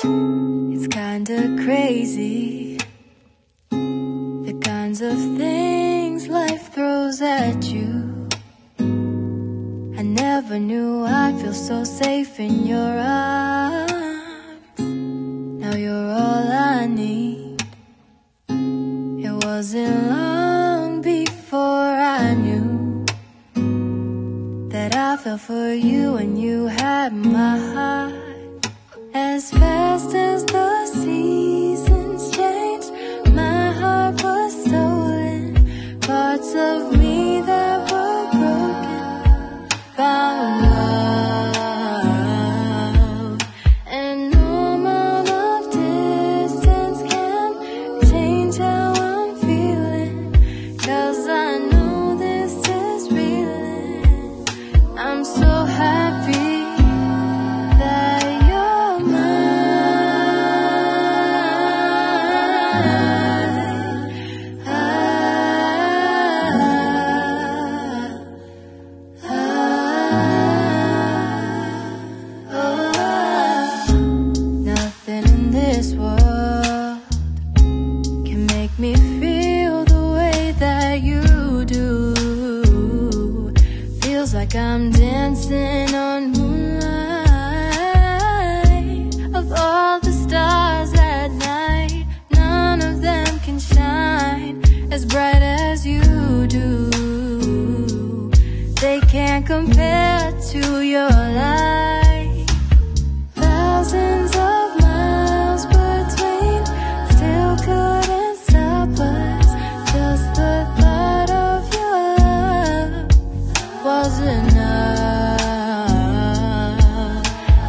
It's kinda crazy, the kinds of things life throws at you. I never knew I'd feel so safe in your arms. Now you're all I need. It wasn't long before I knew that I fell for you and you had my heart. As fast as the seasons changed, my heart was stolen. Parts of me that were broken found love. And no amount of distance can change how I'm feeling, 'cause I know this is real. I'm so happy that you're mine. Nothing in this world can make me feel the way that you do. Feels like I'm dancing on moonlight. Of all the stars at night, none of them can shine as bright as you do. They can't compare to your light. Thousands of miles between, still couldn't stop us. Just the thought of your love was enough.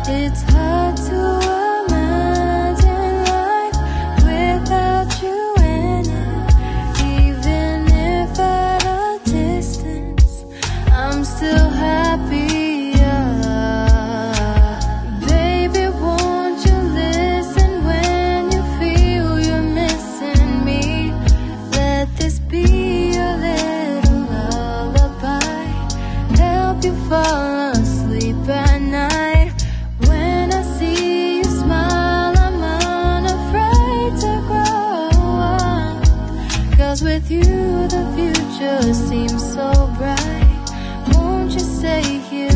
It's hard to imagine life without you in it. Even if at a distance, I'm still happier. Baby, won't you listen when you feel you're missing me? Let this be a little lullaby, help you fall asleep at night. When I see you smile, I'm unafraid to grow up, 'cause with you the future seems so bright. Won't you stay here